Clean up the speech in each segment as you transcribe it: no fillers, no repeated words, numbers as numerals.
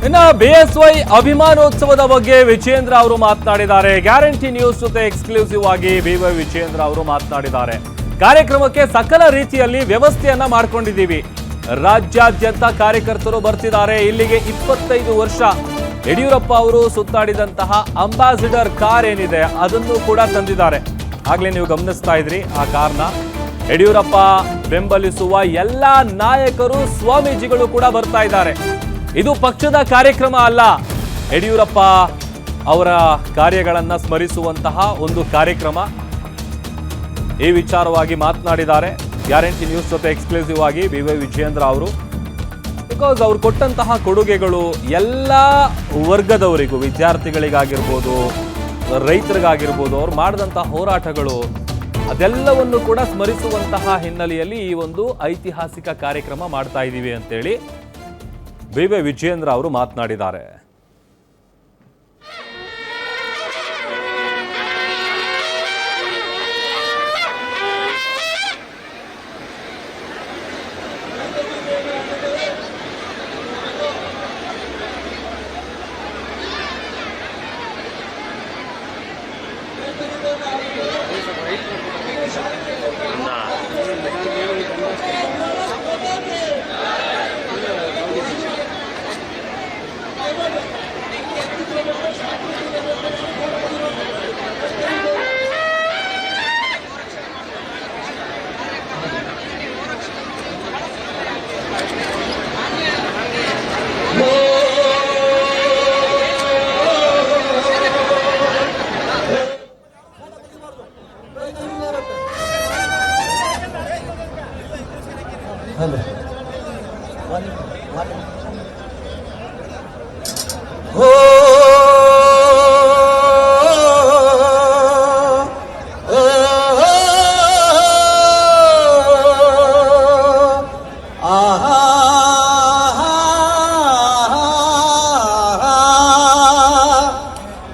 ಇನ್ನು ಬಿಎಸ್ವೈ ಅಭಿಮಾನೋತ್ಸವದ ಬಗ್ಗೆ ವಿಜೇಂದ್ರ ಅವರು ಮಾತನಾಡಿದ್ದಾರೆ. ಗ್ಯಾರಂಟಿ ನ್ಯೂಸ್ ಜೊತೆ ಎಕ್ಸ್ಕ್ಲೂಸಿವ್ ಆಗಿ ಬಿವೈ ವಿಜೇಂದ್ರ ಅವರು ಮಾತನಾಡಿದ್ದಾರೆ. ಕಾರ್ಯಕ್ರಮಕ್ಕೆ ಸಕಲ ರೀತಿಯಲ್ಲಿ ವ್ಯವಸ್ಥೆಯನ್ನ ಮಾಡ್ಕೊಂಡಿದ್ದೀವಿ. ರಾಜ್ಯಾದ್ಯಂತ ಕಾರ್ಯಕರ್ತರು ಬರ್ತಿದ್ದಾರೆ. ಇಲ್ಲಿಗೆ 25 ವರ್ಷ ಯಡಿಯೂರಪ್ಪ ಅವರು ಸುತ್ತಾಡಿದಂತಹ ಅಂಬಾಸಿಡರ್ ಕಾರ್ ಏನಿದೆ ಅದನ್ನು ಕೂಡ ತಂದಿದ್ದಾರೆ. ಆಗ್ಲೇ ನೀವು ಗಮನಿಸ್ತಾ ಇದ್ರಿ ಆ ಕಾರ್ನ. ಯಡಿಯೂರಪ್ಪ ಬೆಂಬಲಿಸುವ ಎಲ್ಲಾ ನಾಯಕರು, ಸ್ವಾಮೀಜಿಗಳು ಕೂಡ ಬರ್ತಾ ಇದ್ದಾರೆ. ಇದು ಪಕ್ಷದ ಕಾರ್ಯಕ್ರಮ ಅಲ್ಲ, ಯಡಿಯೂರಪ್ಪ ಅವರ ಕಾರ್ಯಗಳನ್ನು ಸ್ಮರಿಸುವಂತಹ ಒಂದು ಕಾರ್ಯಕ್ರಮ. ಈ ವಿಚಾರವಾಗಿ ಮಾತನಾಡಿದ್ದಾರೆ ಗ್ಯಾರಂಟಿ ನ್ಯೂಸ್ ಜೊತೆ ಎಕ್ಸ್ಕ್ಲೂಸಿವ್ ಆಗಿ ಬಿವೈ ವಿಜೇಂದ್ರ ಅವರು. ಬಿಕಾಸ್ ಅವ್ರು ಕೊಟ್ಟಂತಹ ಕೊಡುಗೆಗಳು ಎಲ್ಲ ವರ್ಗದವರಿಗೂ, ವಿದ್ಯಾರ್ಥಿಗಳಿಗಾಗಿರ್ಬೋದು, ರೈತರಿಗಾಗಿರ್ಬೋದು, ಅವ್ರು ಮಾಡಿದಂತಹ ಹೋರಾಟಗಳು ಅದೆಲ್ಲವನ್ನು ಕೂಡ ಸ್ಮರಿಸುವಂತಹ ಹಿನ್ನೆಲೆಯಲ್ಲಿ ಈ ಒಂದು ಐತಿಹಾಸಿಕ ಕಾರ್ಯಕ್ರಮ ಮಾಡ್ತಾ ಇದ್ದೀವಿ ಅಂತೇಳಿ ಬಿವೈ ವಿಜೇಂದ್ರ ಅವರು ಮಾತನಾಡಿದ್ದಾರೆ.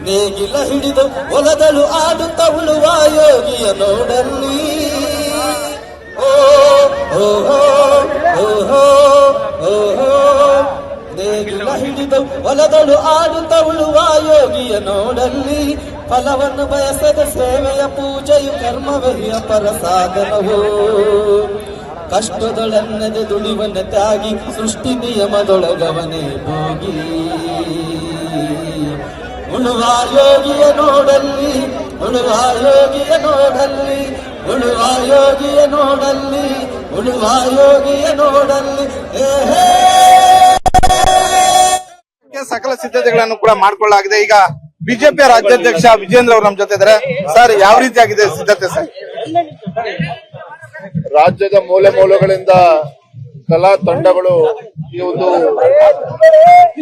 ನೇಗಿಲ ಹಿಡಿದು ಹೊಲದಳು ಆಡುತ್ತ ಉಳುವ ಯೋಗಿಯ ನೋಡಲ್ಲಿ. ನೇಗಿಲ ಹಿಡಿದು ಹೊಲದಳು ಆಡುತ್ತ ಉಳುವ ಯೋಗಿಯ ನೋಡಲ್ಲಿ. ಫಲವನ್ನು ಬಯಸದ ಸೇವೆಯ ಪೂಜೆಯು ಕರ್ಮವಹಿಯ ಪರ ಸಾಧನವು. ಕಷ್ಟದೊಳನ್ನದೆ ದುಡಿವನ ತ್ಯಾಗಿ ಸೃಷ್ಟಿ ನಿಯಮದೊಳಗವನೇ ಹೋಗಿ. ಉಳುವ ಯೋಗಿಯ ನೋಡಲ್ಲಿ, ಉಳುವ ಯೋಗಿಯ ನೋಡಲ್ಲಿ, ಉಳುವ ಯೋಗಿಯ ನೋಡಲ್ಲಿ, ಉಳುವ ಯೋಗಿಯ ನೋಡಲ್ಲಿ. ಸಕಲ ಸಿದ್ಧತೆಗಳನ್ನು ಕೂಡ ಮಾಡಿಕೊಳ್ಳಲಾಗಿದೆ. ಈಗ ಬಿಜೆಪಿಯ ರಾಜ್ಯಾಧ್ಯಕ್ಷ ವಿಜೇಂದ್ರ ಅವರು ನಮ್ಮ ಜೊತೆ ಇದ್ದಾರೆ. ಸರ್, ಯಾವ ರೀತಿ ಆಗಿದೆ ಸಿದ್ಧತೆ ಸರ್? ರಾಜ್ಯದ ಮೂಲೆ ಮೂಲೆಗಳಿಂದ ಕಲಾ ತಂಡಗಳು ಈ ಒಂದು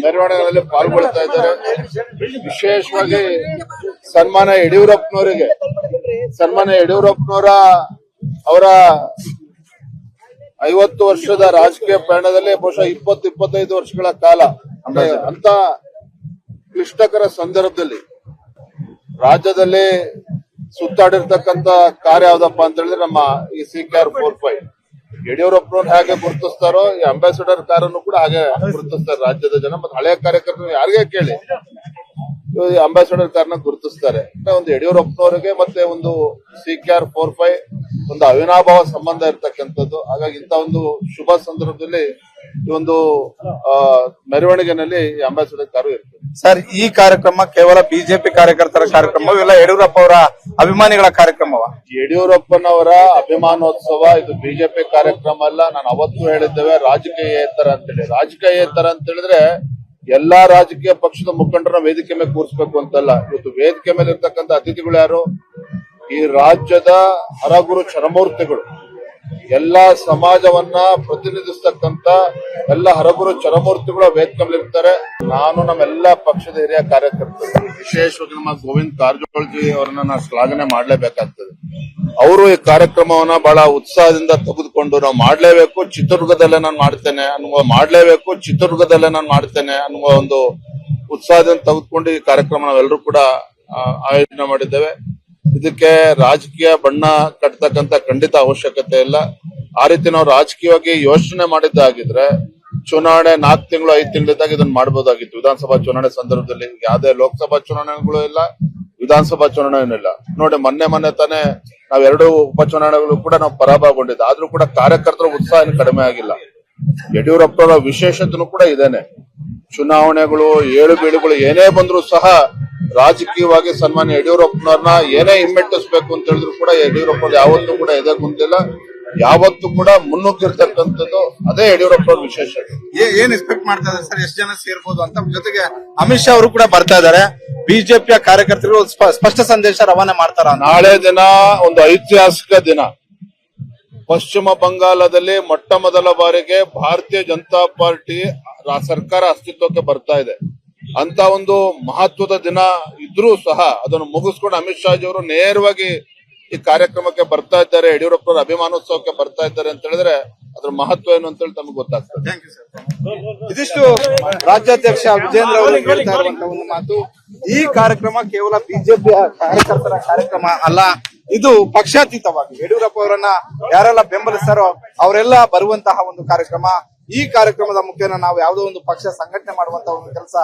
ಮೆರವಣಿಗೆಯಲ್ಲಿ ಪಾಲ್ಗೊಳ್ತಾ ಇದ್ದಾರೆ. ವಿಶೇಷವಾಗಿ ಸನ್ಮಾನ್ಯ ಯಡಿಯೂರಪ್ಪನವರ ಅವರ 50 ವರ್ಷದ ರಾಜಕೀಯ ಪಯಣದಲ್ಲಿ ಬಹುಶಃ 20-25 ವರ್ಷಗಳ ಕಾಲ ಅಂತ ಕ್ಲಿಷ್ಟಕರ ಸಂದರ್ಭದಲ್ಲಿ ರಾಜ್ಯದಲ್ಲಿ ಸುತ್ತಾಡಿರ್ತಕ್ಕಂತ ಕಾರ್ಯ ಯಾವ್ದಪ್ಪ ಅಂತ ಹೇಳಿದ್ರೆ ನಮ್ಮ ಈ CKR 45. ಯಡಿಯೂರಪ್ಪನವ್ರು ಹೇಗೆ ಗುರುತಿಸ್ತಾರೋ ಈ ಅಂಬಾಸಿಡರ್ ಕಾರನ್ನು ಕೂಡ ಹಾಗೆ ಗುರುತಿಸ್ತಾರೆ ರಾಜ್ಯದ ಜನ. ಮತ್ತೆ ಹಳೆಯ ಕಾರ್ಯಕರ್ತರು ಯಾರಿಗೆ ಕೇಳಿ ಈ ಅಂಬಾಸಿಡರ್ ಕಾರ್ನ ಗುರುತಿಸ್ತಾರೆ. ಒಂದು ಯಡಿಯೂರಪ್ಪನವರಿಗೆ ಮತ್ತೆ ಒಂದು CKR 45 ಒಂದು ಅವಿನಾಭಾವ ಸಂಬಂಧ ಇರ್ತಕ್ಕಂಥದ್ದು. ಹಾಗಾಗಿ ಇಂತ ಒಂದು ಶುಭ ಸಂದರ್ಭದಲ್ಲಿ ಈ ಒಂದು ಮೆರವಣಿಗೆನಲ್ಲಿ ಅಂಬಾಸಿಡರ್ ಕಾರು ಇರ್ತದೆ. ಸರ್, ಈ ಕಾರ್ಯಕ್ರಮ ಕೇವಲ ಬಿಜೆಪಿ ಕಾರ್ಯಕರ್ತರ ಕಾರ್ಯಕ್ರಮ, ಇಲ್ಲ ಯಡಿಯೂರಪ್ಪ ಅವರ ಅಭಿಮಾನಿಗಳ ಕಾರ್ಯಕ್ರಮವ? ಯಡಿಯೂರಪ್ಪನವರ ಅಭಿಮಾನೋತ್ಸವ ಇದು ಬಿಜೆಪಿ ಕಾರ್ಯಕ್ರಮ ಅಲ್ಲ. ನಾನು ಅವತ್ತು ಹೇಳಿದ್ದೇವೆ ರಾಜಕೀಯೇತರ ಅಂತೇಳಿ. ರಾಜಕೀಯೇತರ ಅಂತ ಹೇಳಿದ್ರೆ ಎಲ್ಲಾ ರಾಜಕೀಯ ಪಕ್ಷದ ಮುಖಂಡರ ವೇದಿಕೆ ಮೇಲೆ ಕೂರಿಸಬೇಕು ಅಂತಲ್ಲ. ಇವತ್ತು ವೇದಿಕೆ ಮೇಲೆ ಇರ್ತಕ್ಕಂಥ ಅತಿಥಿಗಳು ಯಾರು? ಈ ರಾಜ್ಯದ ಹರಗುರು ಚರಮೂರ್ತಿಗಳು, ಎಲ್ಲಾ ಸಮಾಜವನ್ನ ಪ್ರತಿನಿಧಿಸ್ತಕ್ಕಂತ ಎಲ್ಲ ಹರಗುರು ಚರಮೂರ್ತಿಗಳು ವೇದಿಕೆ ಮೇಲೆ ಇರ್ತಾರೆ. ನಾನು ನಮ್ಮೆಲ್ಲ ಪಕ್ಷದ ಹಿರಿಯ ಕಾರ್ಯಕರ್ತರು, ವಿಶೇಷವಾಗಿ ನಮ್ಮ ಗೋವಿಂದ್ ಕಾರಜೋಳಜಿ ಅವರನ್ನ ನಾನು ಶ್ಲಾಘನೆ ಮಾಡಲೇಬೇಕಾಗ್ತದೆ. ಅವರು ಈ ಕಾರ್ಯಕ್ರಮವನ್ನ ಬಹಳ ಉತ್ಸಾಹದಿಂದ ತೆಗೆದುಕೊಂಡು ನಾವು ಮಾಡಲೇಬೇಕು, ಚಿತ್ರದುರ್ಗದಲ್ಲೇ ನಾನು ಮಾಡ್ತೇನೆ ಅನ್ನುವ ಒಂದು ಉತ್ಸಾಹದಿಂದ ತೆಗೆದುಕೊಂಡು ಈ ಕಾರ್ಯಕ್ರಮ ನಾವೆಲ್ಲರೂ ಕೂಡ ಆಯೋಜನೆ ಮಾಡಿದ್ದೇವೆ. ಇದಕ್ಕೆ ರಾಜಕೀಯ ಬಣ್ಣ ಕಟ್ಟತಕ್ಕಂತ ಖಂಡಿತ ಅವಶ್ಯಕತೆ ಇಲ್ಲ. ಆ ರೀತಿ ನಾವು ರಾಜಕೀಯವಾಗಿ ಯೋಚನೆ ಮಾಡಿದ್ದಾಗಿದ್ರೆ ಚುನಾವಣೆ 4 ತಿಂಗಳು 5 ತಿಂಗಳಿದ್ದಾಗ ಇದನ್ನ ಮಾಡಬಹುದಾಗಿತ್ತು. ವಿಧಾನಸಭಾ ಚುನಾವಣೆ ಸಂದರ್ಭದಲ್ಲಿ ಯಾವುದೇ ಲೋಕಸಭಾ ಚುನಾವಣೆಗಳು ಇಲ್ಲ, ವಿಧಾನಸಭಾ ಚುನಾವಣೆ ಇಲ್ಲ. ನೋಡಿ ಮೊನ್ನೆ ತಾನೇ ನಾವ್ 2 ಉಪಚುನಾವಣೆಗಳು ಕೂಡ ನಾವು ಪರಾಭವಗೊಂಡಿದ್ದೆ. ಆದ್ರೂ ಕೂಡ ಕಾರ್ಯಕರ್ತರ ಉತ್ಸಾಹ ಏನು ಕಡಿಮೆ ಆಗಿಲ್ಲ. ಯಡಿಯೂರಪ್ಪರ ವಿಶೇಷತೆನೂ ಕೂಡ ಇದೇನೆ. ಚುನಾವಣೆಗಳು ಏಳು ಬೀಳುಗಳು ಏನೇ ಬಂದ್ರು ಸಹ ರಾಜಕೀಯವಾಗಿ ಸನ್ಮಾನ್ಯ ಯಡಿಯೂರಪ್ಪನವ್ರನ್ನ ಏನೇ ಹಿಮ್ಮೆಟ್ಟಿಸ್ಬೇಕು ಅಂತ ಹೇಳಿದ್ರು ಕೂಡ ಯಡಿಯೂರಪ್ಪ ಯಾವತ್ತೂ ಕೂಡ ಎದೆ ಕುಂತಿಲ್ಲ, ಯಾವತ್ತೂ ಕೂಡ ಮುನ್ನುಗ್ಗಿರ್ತಕ್ಕಂಥದ್ದು ಅದೇ ಯಡಿಯೂರಪ್ಪನವ್ರ ವಿಶೇಷತೆ. ಏನ್ ಎಕ್ಸ್ಪೆಕ್ಟ್ ಮಾಡ್ತಾ ಇದ್ದಾರೆ ಸರ್, ಎಷ್ಟು ಜನ ಸೇರ್ಬೋದು ಅಂತ? ಜೊತೆಗೆ ಅಮಿತ್ ಶಾ ಅವರು ಕೂಡ ಬರ್ತಾ ಇದ್ದಾರೆ. ಬಿಜೆಪಿಯ ಕಾರ್ಯಕರ್ತರು ಸ್ಪಷ್ಟ ಸಂದೇಶ ರವಾನೆ ಮಾಡ್ತಾರ. ನಾಳೆ ದಿನ ಒಂದು ಐತಿಹಾಸಿಕ ದಿನ. ಪಶ್ಚಿಮ ಬಂಗಾಳದಲ್ಲಿ ಮೊಟ್ಟ ಮೊದಲ ಬಾರಿಗೆ ಭಾರತೀಯ ಜನತಾ ಪಾರ್ಟಿ ಸರ್ಕಾರ ಅಸ್ತಿತ್ವಕ್ಕೆ ಬರ್ತಾ ಇದೆ. ಅಂತ ಒಂದು ಮಹತ್ವದ ದಿನ ಇದ್ರೂ ಸಹ ಅದನ್ನು ಮುಗಿಸ್ಕೊಂಡು ಅಮಿತ್ ಶಾ ಅವರು ನೇರವಾಗಿ ಈ ಕಾರ್ಯಕ್ರಮಕ್ಕೆ ಬರ್ತಾ ಇದ್ದಾರೆ, ಯಡಿಯೂರಪ್ಪರ ಅಭಿಮಾನೋತ್ಸವಕ್ಕೆ ಬರ್ತಾ ಇದ್ದಾರೆ ಅಂತ ಹೇಳಿದ್ರೆ ಅದ್ರ ಮಹತ್ವ ಏನು ಅಂತ ಹೇಳಿ ತಮಗೆ ಗೊತ್ತಾಗ್ತದೆ. ಇದಿಷ್ಟು ರಾಜ್ಯಾಧ್ಯಕ್ಷ ವಿಜೇಂದ್ರ ಅವರು ಹೇಳ್ತಾ ಇರುವಂತಹ ಒಂದು ಮಾತು. ಈ ಕಾರ್ಯಕ್ರಮ ಕೇವಲ ಬಿಜೆಪಿಯ ಕಾರ್ಯಕರ್ತರ ಕಾರ್ಯಕ್ರಮ ಅಲ್ಲ, ಇದು ಪಕ್ಷಾತೀತವಾಗಿ ಯಡಿಯೂರಪ್ಪ ಅವರನ್ನ ಯಾರೆಲ್ಲ ಬೆಂಬಲಿಸ್ತಾರೋ ಅವರೆಲ್ಲ ಬರುವಂತಹ ಒಂದು ಕಾರ್ಯಕ್ರಮ. ಈ ಕಾರ್ಯಕ್ರಮದ ಮುಖೇನ ನಾವು ಯಾವುದೋ ಒಂದು ಪಕ್ಷ ಸಂಘಟನೆ ಮಾಡುವಂತ ಒಂದು ಕೆಲಸ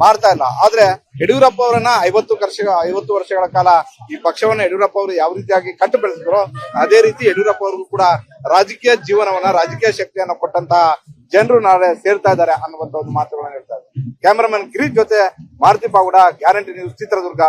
ಮಾಡ್ತಾ ಇಲ್ಲ. ಆದ್ರೆ ಯಡಿಯೂರಪ್ಪ ಅವರನ್ನ 50 ವರ್ಷಗಳ ಕಾಲ ಈ ಪಕ್ಷವನ್ನ ಯಡಿಯೂರಪ್ಪ ಅವರು ಯಾವ ರೀತಿಯಾಗಿ ಕಟ್ಟು ಬೆಳೆಸಿದ್ರು, ಅದೇ ರೀತಿ ಯಡಿಯೂರಪ್ಪ ಅವ್ರಿಗೂ ಕೂಡ ರಾಜಕೀಯ ಜೀವನವನ್ನ, ರಾಜಕೀಯ ಶಕ್ತಿಯನ್ನ ಕೊಟ್ಟಂತಹ ಜನರು ನಾಳೆ ಸೇರ್ತಾ ಇದ್ದಾರೆ ಅನ್ನುವಂತ ಒಂದು ಮಾತುಗಳನ್ನ ಹೇಳ್ತಾ ಇದ್ದಾರೆ. ಕ್ಯಾಮರಾಮನ್ ಗಿರೀಶ್ ಜೊತೆ ಮಾರುತಿ ಪಾಗುಡ, ಗ್ಯಾರಂಟಿ ನ್ಯೂಸ್, ಚಿತ್ರದುರ್ಗ.